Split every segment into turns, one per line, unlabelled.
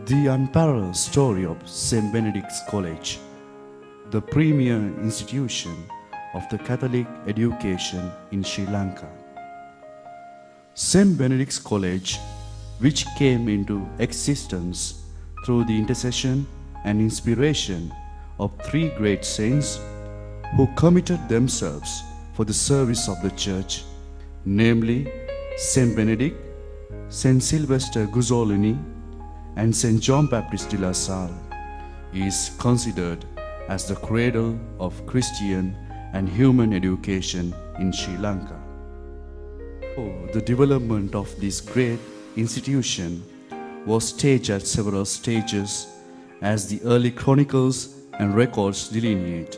The unparalleled story of St Benedicts College, the premier institution of the Catholic education in Sri Lanka. St Benedicts College, which came into existence through the intercession and inspiration of three great saints who committed themselves for the service of the Church, namely St Benedict, St Sylvester Guzzolini, and St John Baptist de la Salle, is considered as the cradle of Christian and human education in Sri Lanka. The development of this great institution was staged at several stages, as the early chronicles and records delineate.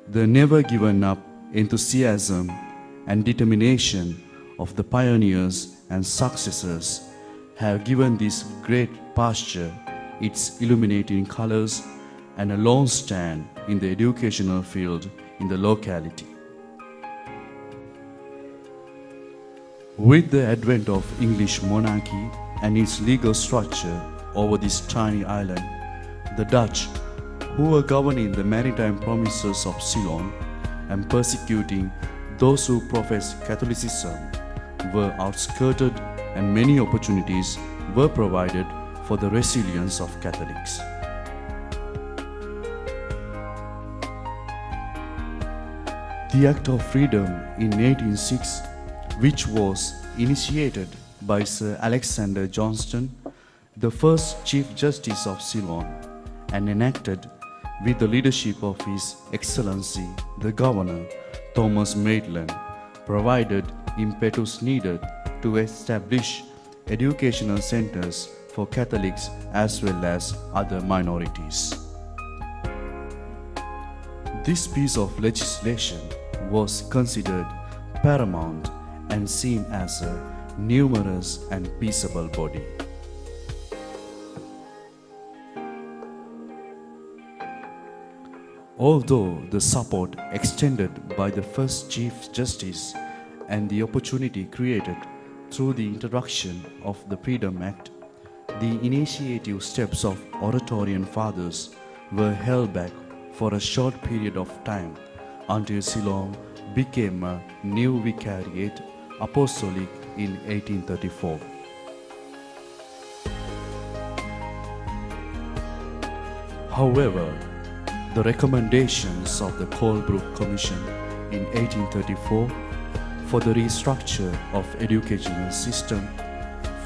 The never given up enthusiasm and determination of the pioneers and successors have given this great pasture its illuminating colors and a long stand in the educational field in the locality. With the advent of English monarchy and its legal structure over this tiny island, the Dutch, who were governing the maritime provinces of Ceylon and persecuting those who professed Catholicism, were outskirted, and many opportunities were provided for the resilience of Catholics. The Act of Freedom in 1806, which was initiated by Sir Alexander Johnston, the first Chief Justice of Ceylon, and enacted with the leadership of His Excellency the Governor Thomas Maitland, provided impetus needed to establish educational centers for Catholics as well as other minorities. This piece of legislation was considered paramount and seen as a numerous and peaceable body. Although the support extended by the first Chief Justice and the opportunity created through the introduction of the Freedom Act, the initiative steps of Oratorian Fathers were held back for a short period of time until Ceylon became a new vicariate apostolic in 1834. However, the recommendations of the Colebrook Commission in 1834 for the restructure of educational system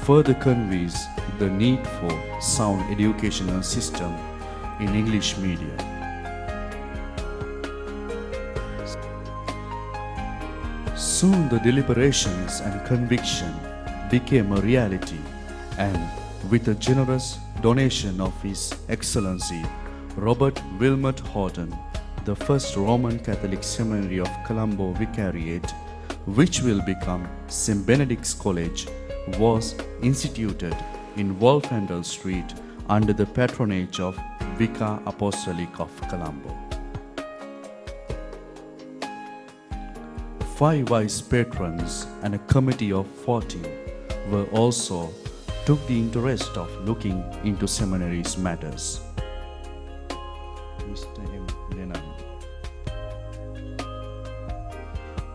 further conveys the need for sound educational system in English media. Soon the deliberations and conviction became a reality, and with a generous donation of His Excellency Robert Wilmot Horton, the first Roman Catholic Seminary of Colombo Vicariate, which will become St Benedicts College, was instituted in Wolfendhal Street under the patronage of Vicar Apostolic of Colombo. 5 vice patrons and a committee of 14 were also took the interest of looking into seminaries matters.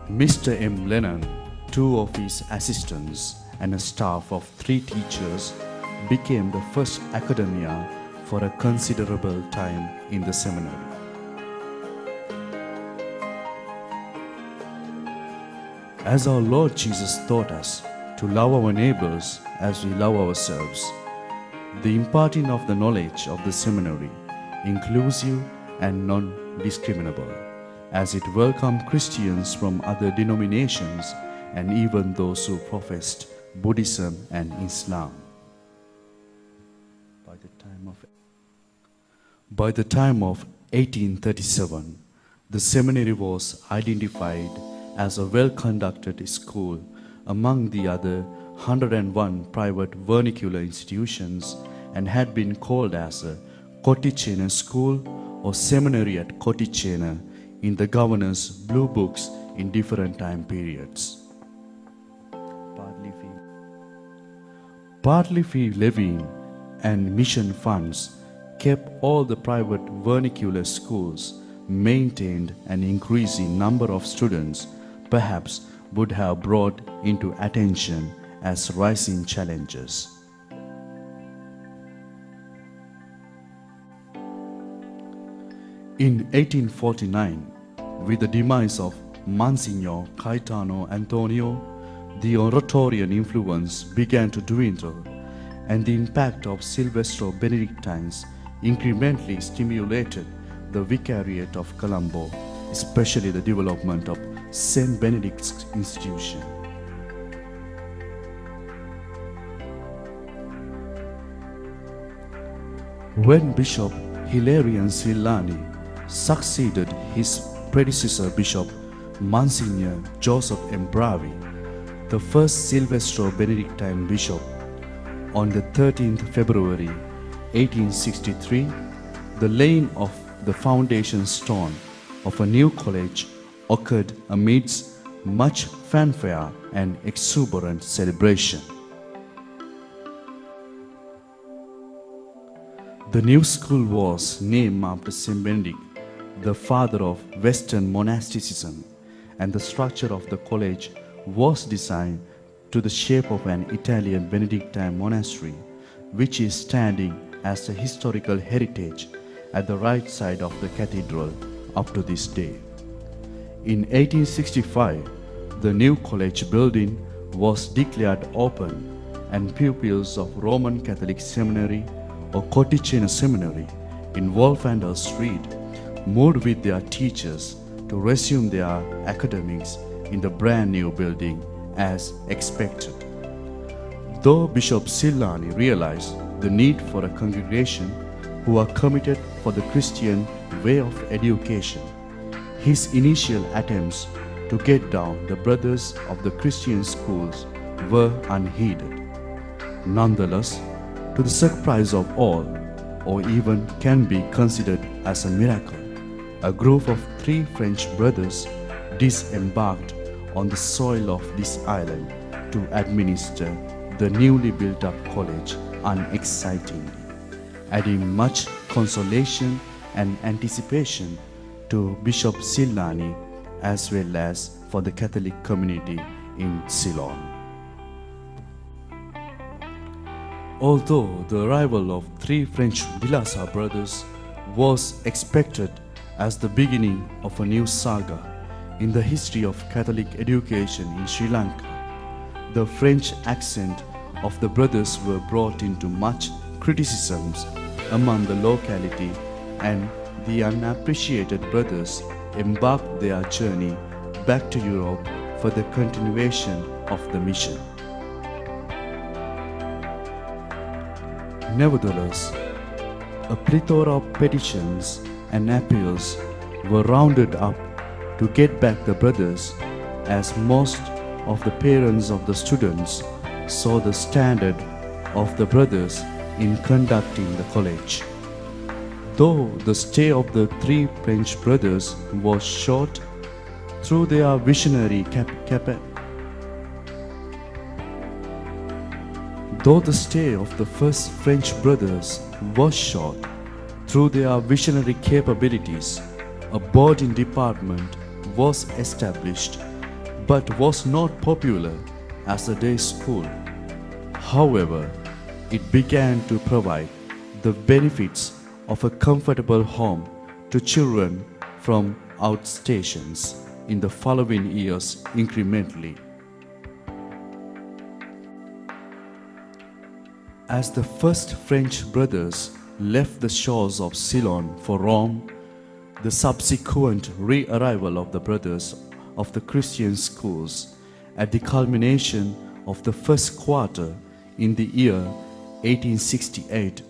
Mr. M. Lennon, 2 of his assistants, and a staff of 3 teachers became the first academia for a considerable time in the seminary. As our Lord Jesus taught us to love our neighbors as we love ourselves, the imparting of the knowledge of the seminary, inclusive and non-discriminable, as it welcomed Christians from other denominations and even those who professed Buddhism and Islam. By the time of 1837, the seminary was identified as a well-conducted school among the other 101 private vernacular institutions, and had been called as a Kottanchina school or seminary at Kottanchina in the governor's blue books in different time periods. Partly fee levying and mission funds kept all the private vernacular schools maintained an increasing number of students, perhaps would have brought into attention as rising challenges. In 1849, with the demise of Monsignor Caetano Antonio, the oratorian influence began to dwindle, and the impact of Silvestro Benedictines incrementally stimulated the Vicariate of Colombo, especially the development of St Benedict's institution. When Bishop Hilarion Sillani succeeded his predecessor Bishop Monsignor Joseph M. Bravi, the first Silvestro Benedictine bishop, on the 13th February 1863, the laying of the foundation stone of a new college occurred amidst much fanfare and exuberant celebration. The new school was named after St Benedict, the father of Western monasticism, and the structure of the college was designed to the shape of an Italian Benedictine monastery, which is standing as a historical heritage at the right side of the cathedral up to this day. In 1865, the new college building was declared open, and pupils of Roman Catholic Seminary or Kottanchina Seminary in Wolfendhal Street moved with their teachers to resume their academics in the brand new building as expected. Though Bishop Sillani realized the need for a congregation who are committed for the Christian way of education, his initial attempts to get down the brothers of the Christian schools were unheeded. Nonetheless, to the surprise of all, or even can be considered as a miracle, a group of 3 French brothers disembarked on the soil of this island to administer the newly built up college unexcitingly, adding much consolation and anticipation to Bishop Sillani as well as for the Catholic community in Ceylon. Although the arrival of 3 French Salle Brothers was expected as the beginning of a new saga in the history of Catholic education in Sri Lanka, the French accent of the brothers were brought into much criticisms among the locality, and the unappreciated brothers embarked their journey back to Europe for the continuation of the mission. Nevertheless, a plethora of petitions and appeals were rounded up to get back the brothers, as most of the parents of the students saw the standard of the brothers in conducting the college. Though the stay of the 3 French brothers was short, through their visionary Though the stay of the first French brothers was short, through their visionary capabilities, a boarding department was established, but was not popular as a day school. However, it began to provide the benefits of a comfortable home to children from outstations in the following years incrementally. As the first French brothers left the shores of Ceylon for Rome, the subsequent re-arrival of the brothers of the Christian schools at the culmination of the first quarter in the year 1868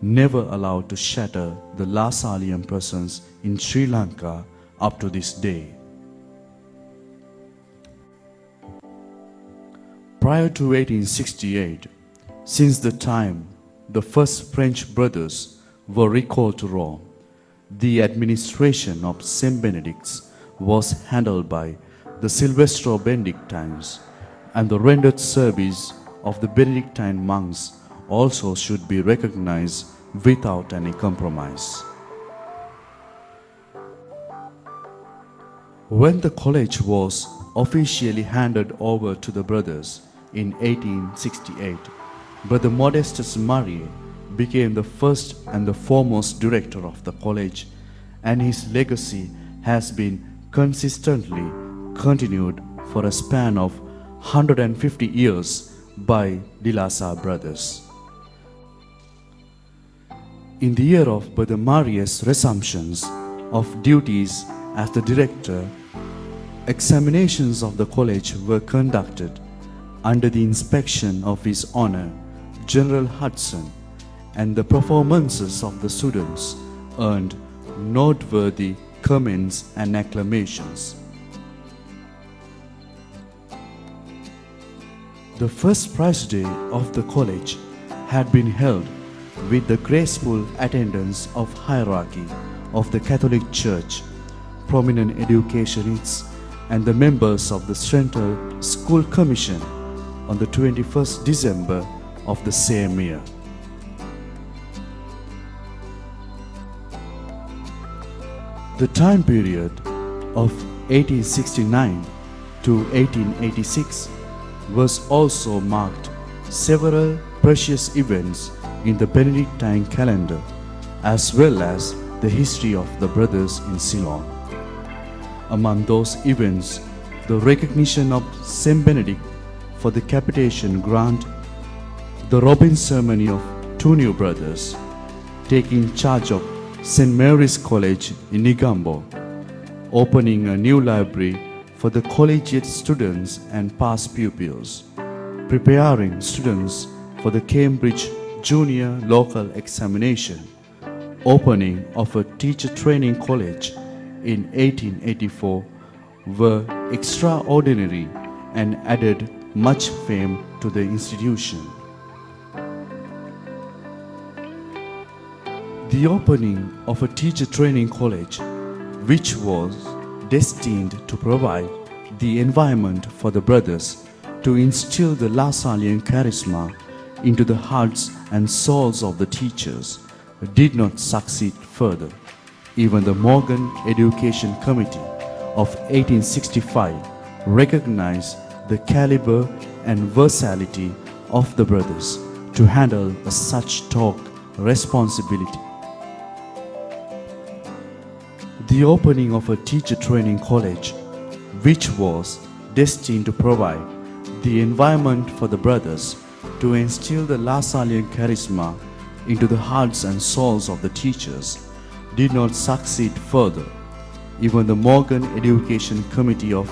never allowed to shatter the Lassallean presence in Sri Lanka up to this day. Prior to 1868, since the time the first French brothers were recalled to Rome, the administration of St Benedict's was handled by the Silvestro Benedictines, and the rendered service of the Benedictine monks also should be recognized without any compromise. When the college was officially handed over to the brothers in 1868, Brother Modestus Marie became the first and the foremost director of the college, and his legacy has been consistently continued for a span of 150 years by the Salle Brothers. In the year of Brother Marie's resumptions of duties as the director, examinations of the college were conducted under the inspection of His Honor General Hudson, and the performances of the students earned noteworthy comments and acclamations. The first prize day of the college had been held with the graceful attendance of hierarchy of the Catholic Church, prominent educationists, and the members of the Central School Commission on the 21st December of the same year. The time period of 1869 to 1886 was also marked several precious events in the Benedictine calendar, as well as the history of the brothers in Ceylon. Among those events, the recognition of St Benedict for the capitation grant, the robin ceremony of two new brothers, taking charge of St Mary's College in Negombo, opening a new library for the collegiate students and past pupils, preparing students for the Cambridge Junior Local Examination, opening of a teacher training college in 1884 were extraordinary and added much fame to the institution. The opening of a teacher training college, which was destined to provide the environment for the brothers to instill the Lassallean charisma into the hearts and souls of the teachers, did not succeed further. Even the Morgan Education Committee of 1865 recognized the caliber and versatility of the brothers to handle such talk responsibility. The opening of a teacher training college, which was destined to provide the environment for the brothers to instill the Lassallean charisma into the hearts and souls of the teachers, did not succeed further. Even the Morgan Education Committee of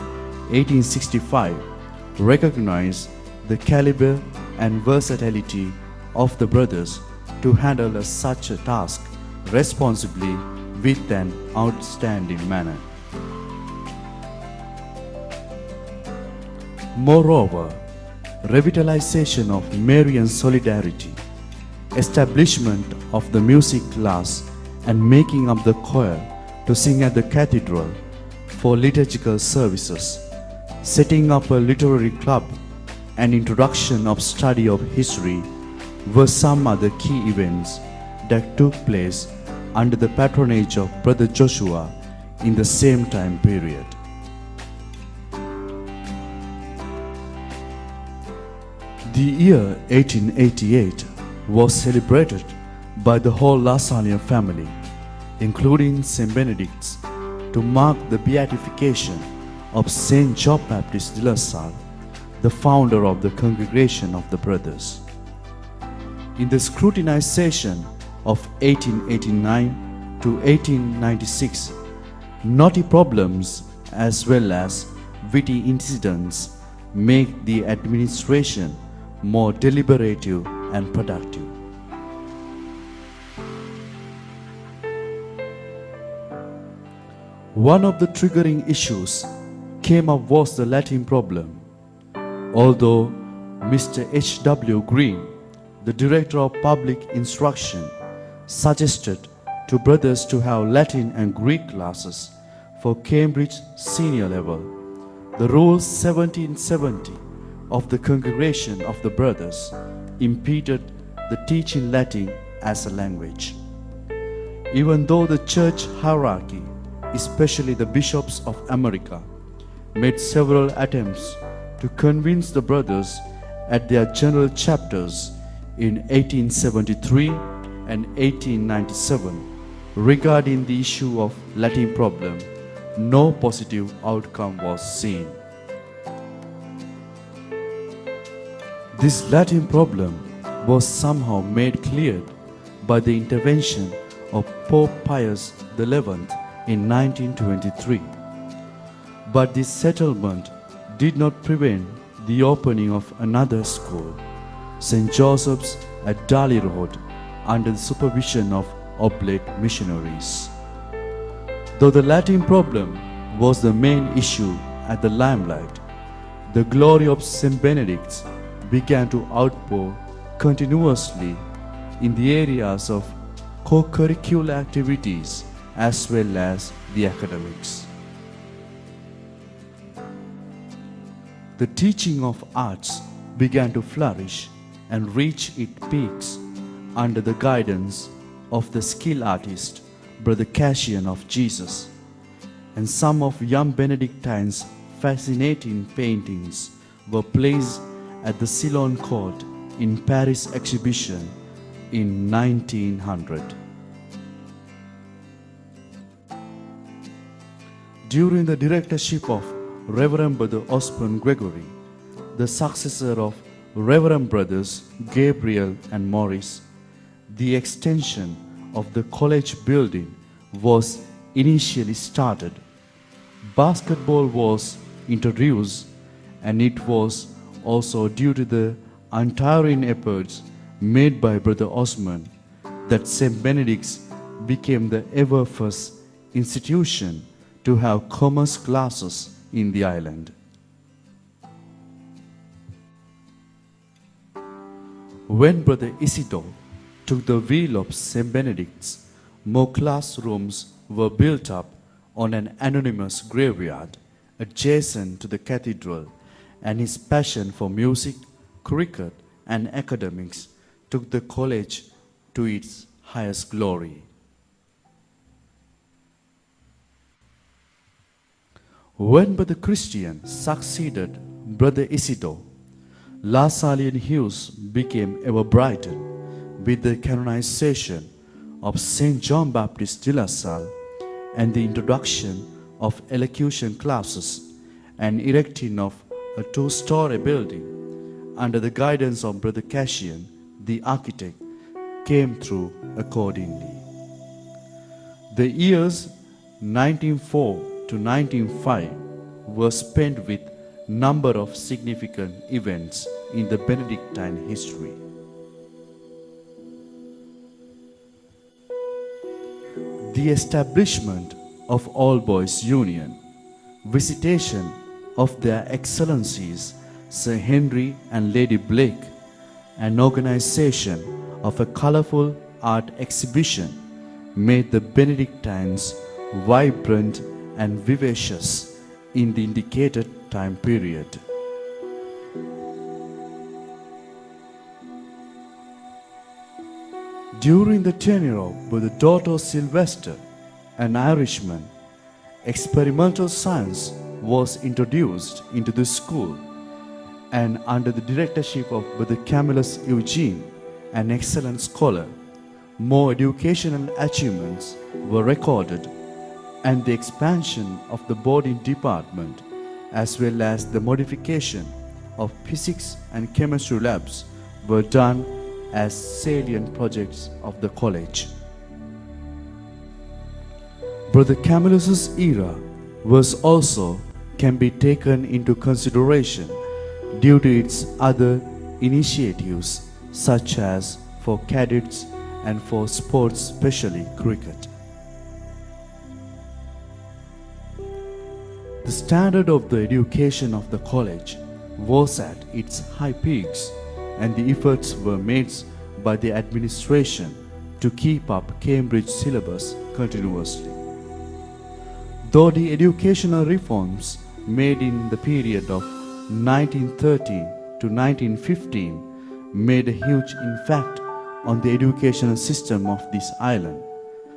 1865 recognized the caliber and versatility of the brothers to handle such a task responsibly with an outstanding manner. Moreover, revitalization of Marian solidarity, establishment of the music class, and making up the choir to sing at the cathedral for liturgical services, setting up a literary club, and introduction of study of history were some other key events that took place under the patronage of Brother Joshua in the same time period. The year 1888 was celebrated by the whole Lassallean family, including St Benedict's, to mark the beatification of Saint John Baptist de La Salle, the founder of the Congregation of the Brothers. In the scrutinized session of 1889 to 1896, knotty problems as well as witty incidents make the administration more deliberative and productive. One of the triggering issues came up was the Latin problem. Although Mr. H.W. Green, the Director of Public Instruction, suggested to brothers to have Latin and Greek classes for Cambridge senior level, the Rule 1770 of the Congregation of the Brothers impeded the teaching Latin as a language. Even though the church hierarchy, especially the bishops of America, made several attempts to convince the brothers at their general chapters in 1873 and 1897 regarding the issue of Latin problem, no positive outcome was seen. This Latin problem was somehow made clear by the intervention of Pope Pius XI in 1923. But this settlement did not prevent the opening of another school, St. Joseph's at Dali Road, under the supervision of oblate missionaries. Though the Latin problem was the main issue at the limelight, the glory of St. Benedict's began to outpour continuously in the areas of co-curricular activities as well as the academics. The teaching of arts began to flourish and reach its peaks under the guidance of the skilled artist, Brother Cassian of Jesus, and some of young Benedictines' fascinating paintings were placed at the Ceylon Court in Paris exhibition in 1900. During the directorship of Reverend Brother Osborne Gregory, the successor of Reverend Brothers Gabriel and Morris, the extension of the college building was initially started. Basketball was introduced, and it was also due to the untiring efforts made by Brother Osman that St. Benedict's became the ever first institution to have commerce classes in the island. When Brother Isidore took the wheel of St. Benedict's, more classrooms were built up on an anonymous graveyard adjacent to the cathedral, and his passion for music, cricket, and academics took the college to its highest glory. When Brother Christian succeeded Brother Isidore, La Sallian hues became ever brighter with the canonization of St. John Baptist de la Salle and the introduction of elocution classes and erecting of a two-story building under the guidance of Brother Cassian, the architect, came through accordingly. The years 1904 to 1905 were spent with number of significant events in the Benedictine history. The establishment of All Boys Union, visitation of their excellencies Sir Henry and Lady Blake, and organization of a colorful art exhibition made the Benedictines vibrant and vivacious in the indicated time period. During the tenure of Brother Dr. Sylvester, an Irishman, experimental science was introduced into the school, and under the directorship of Brother Camillus Eugene, an excellent scholar, more educational achievements were recorded, and the expansion of the boarding department as well as the modification of physics and chemistry labs were done as salient projects of the college. Brother Camillus's era can be taken into consideration due to its other initiatives such as for cadets and for sports, especially cricket. The standard of the education of the college was at its high peaks, and the efforts were made by the administration to keep up Cambridge syllabus continuously. Though the educational reforms made in the period of 1913 to 1915 made a huge impact on the educational system of this island,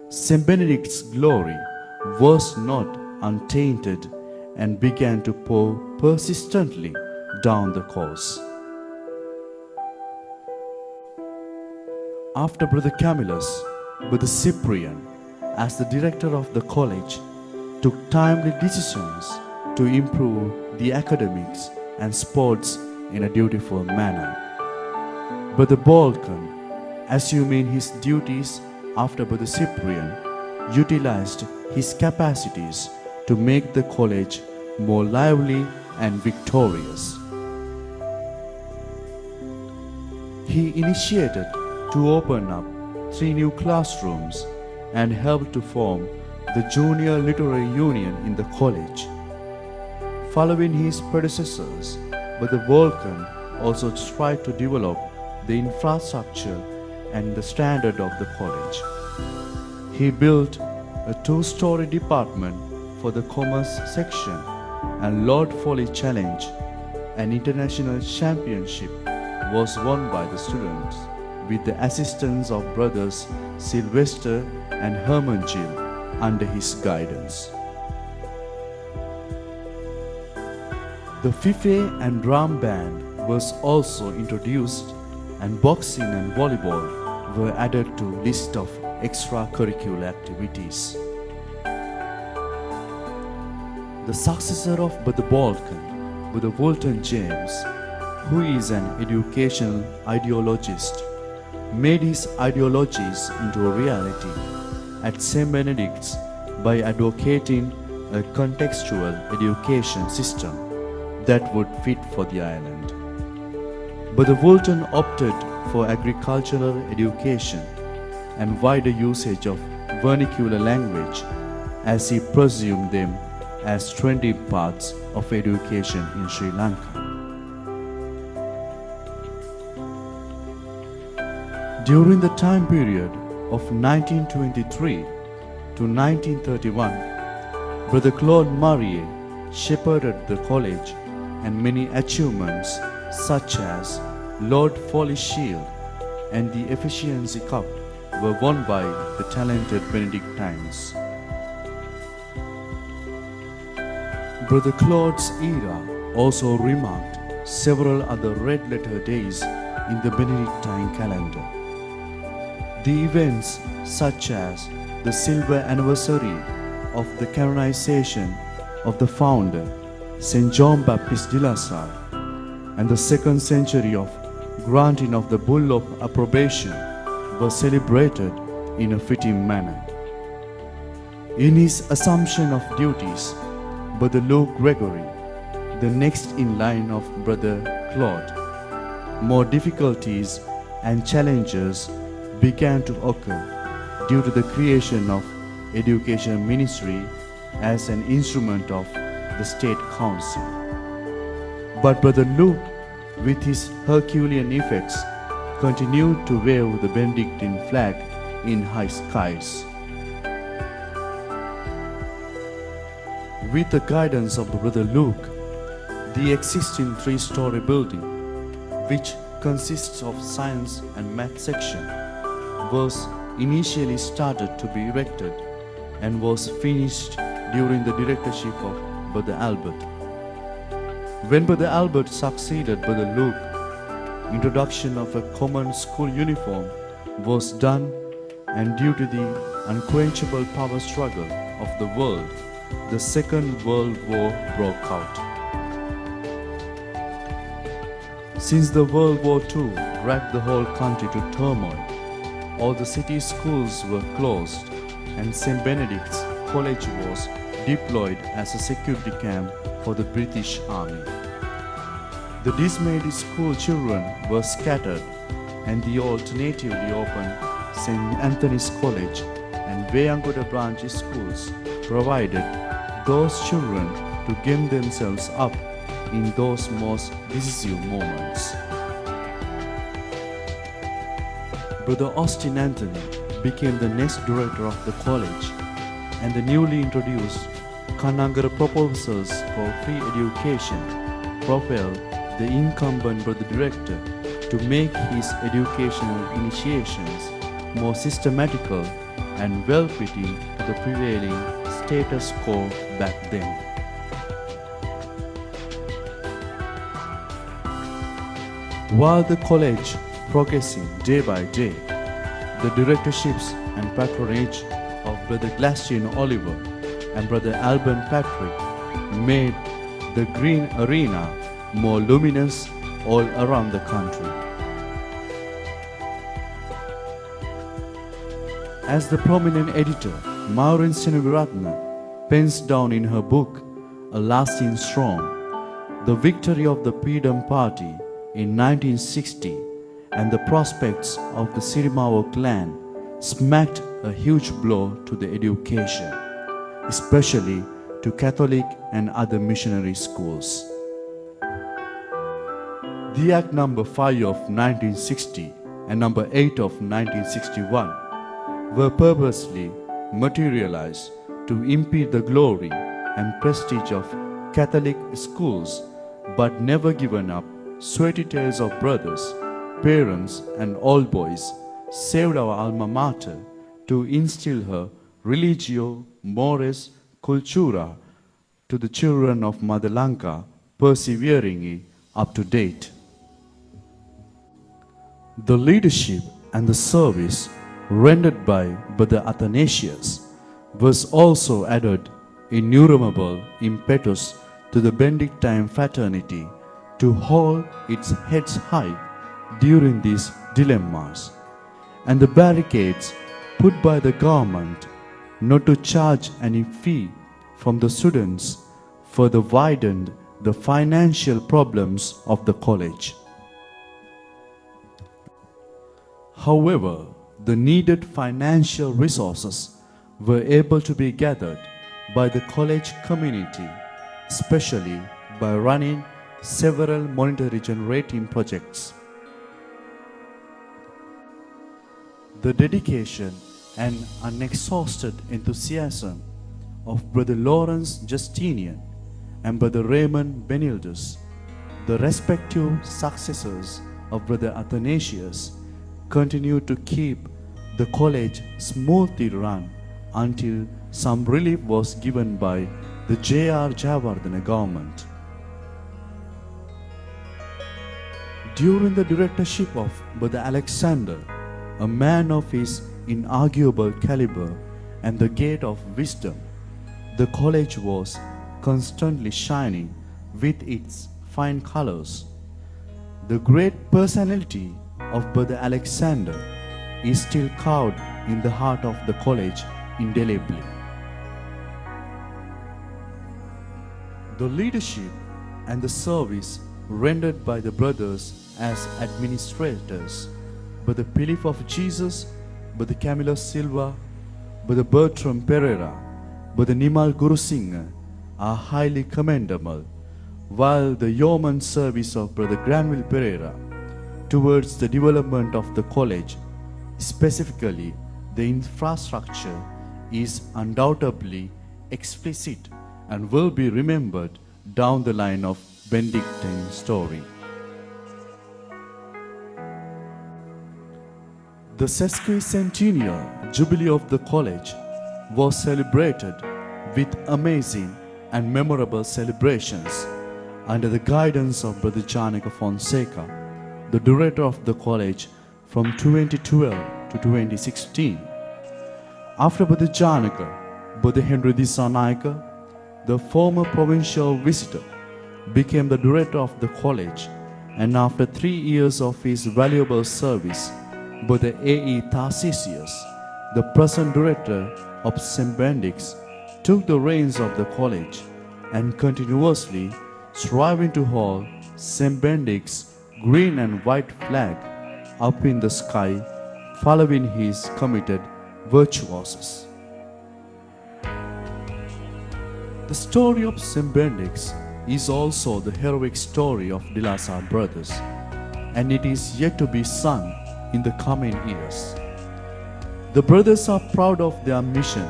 St. Benedict's glory was not untainted and began to pour persistently down the course. After Brother Camillus, Brother Cyprian, as the director of the college, took timely decisions to improve the academics and sports in a dutiful manner. Brother Balkan, assuming his duties after Brother Cyprian, utilized his capacities to make the college more lively and victorious. He initiated to open up 3 new classrooms and helped to form the Junior Literary Union in the college. Following his predecessors, Brother Vulcan also tried to develop the infrastructure and the standard of the college. He built a 2-story department for the commerce section, and Lord Foley Challenge, an international championship, was won by the students with the assistance of brothers Sylvester and Hermangill under his guidance. The fife and drum band was also introduced, and boxing and volleyball were added to list of extracurricular activities. The successor of Brother Balkan, Brother Walton James, who is an educational ideologist, made his ideologies into a reality at St. Benedict's by advocating a contextual education system that would fit for the island. Brother Walton opted for agricultural education and wider usage of vernacular language, as he presumed them as trending paths of education in Sri Lanka. During the time period of 1923 to 1931, Brother Claude Murray shepherded the college, and many achievements such as Lord Foley Shield and the Efficiency Cup were won by the talented Benedictines. Brother Claude's era also remarked several other red letter days in the Benedictine calendar. The events such as the silver anniversary of the canonization of the founder, St. John Baptist de la Salle, and the 2nd century of granting of the Bull of Approbation were celebrated in a fitting manner. In his assumption of duties, Brother Luke Gregory, the next in line of Brother Claude, more difficulties and challenges began to occur due to the creation of Education Ministry as an instrument of the State Council. But Brother Luke, with his Herculean effects, continued to wave the Benedictine flag in high skies. With the guidance of Brother Luke, the existing 3-story building, which consists of science and math section, was initially started to be erected and was finished during the directorship of Brother Albert. When Brother Albert succeeded Brother Luke, introduction of a common school uniform was done, and due to the unquenchable power struggle of the world, the Second World War broke out. Since the World War II dragged the whole country to turmoil, all the city schools were closed, and St. Benedict's College was deployed as a security camp for the British Army. The dismayed school children were scattered, and the alternatively opened St. Anthony's College and Veyangoda branch schools provided those children to game themselves up in those most decisive moments. Brother Austin Anthony became the next director of the college, and the newly introduced Kanangara proposals for free education propelled the incumbent Brother Director to make his educational initiations more systematical and well-fitting to the prevailing status quo back then. While the college progressing day by day, the directorships and patronage of Brother Glastian Oliver and Brother Alban Patrick made the green arena more luminous all around the country. As the prominent editor Maureen Sinaviratna pens down in her book A Lasting Storm, the victory of the Freedom Party in 1960 and the prospects of the Sirimavo clan smacked a huge blow to the education, especially to Catholic and other missionary schools. The Act number 5 of 1960 and number 8 of 1961 were purposely materialized to impede the glory and prestige of Catholic schools, but never given up. Sweaty tales of brothers, parents and old boys saved our alma mater to instill her religio mores cultura to the children of Mother Lanka, perseveringly up to date. The leadership and the service rendered by Brother Athanasius was also added innumerable impetus to the Benedictine fraternity to hold its heads high during these dilemmas, and the barricades put by the government not to charge any fee from the students further widened the financial problems of the college. However, the needed financial resources were able to be gathered by the college community, especially by running several monetary generating projects. The dedication and unexhausted enthusiasm of Brother Lawrence Justinian and Brother Raymond Benildus, the respective successors of Brother Athanasius, continued to keep the college smoothly run until some relief was given by the J.R. Jayawardena government. During the directorship of Brother Alexander, a man of his inarguable caliber and the gate of wisdom, the college was constantly shining with its fine colors. The great personality of Brother Alexander is still carved in the heart of the college indelibly. The leadership and the service rendered by the brothers as administrators, Brother Philip of Jesus, Brother Camilo Silva, Brother Bertram Pereira, Brother Nimal Gurusingha are highly commendable, while the yeoman service of Brother Granville Pereira towards the development of the college, specifically the infrastructure, is undoubtedly explicit and will be remembered down the line of Benedictine story. The sesquicentennial jubilee of the college was celebrated with amazing and memorable celebrations under the guidance of Brother Janaka Fonseca, the director of the college from 2012 to 2016. After Brother Janaka, Brother Henry Disanaika, the former provincial visitor, became the director of the college, and after 3 years of his valuable service, Brother A.E. Tarcisius, the present director of St Benedicts, took the reins of the college and continuously striving to hold St Benedict's green and white flag up in the sky, following his committed virtuosos. The story of St Benedict's is also the heroic story of the Salle Brothers, and it is yet to be sung in the coming years. The brothers are proud of their mission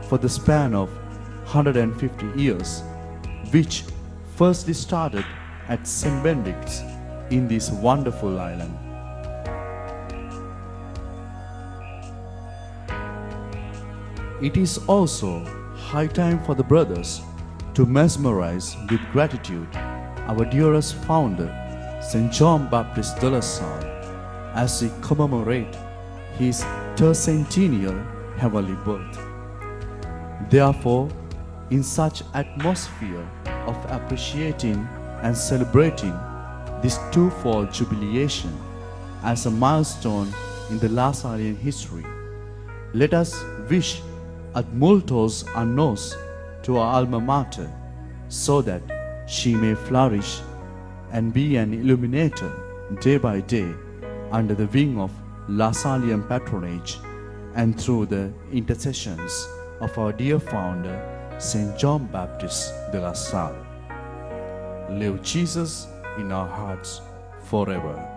for the span of 150 years, which firstly started at St Benedict's in this wonderful island. It is also high time for the brothers to mesmerize with gratitude our dearest founder, St. John Baptist de la Salle, as we commemorate his tercentennial heavenly birth. Therefore, in such atmosphere of appreciating and celebrating this twofold jubilation as a milestone in the La Sallian history, let us wish ad multos annos to our alma mater, so that she may flourish and be an illuminator day by day under the wing of La Sallian patronage and through the intercessions of our dear founder, St. John Baptist de la Salle. Live Jesus in our hearts forever.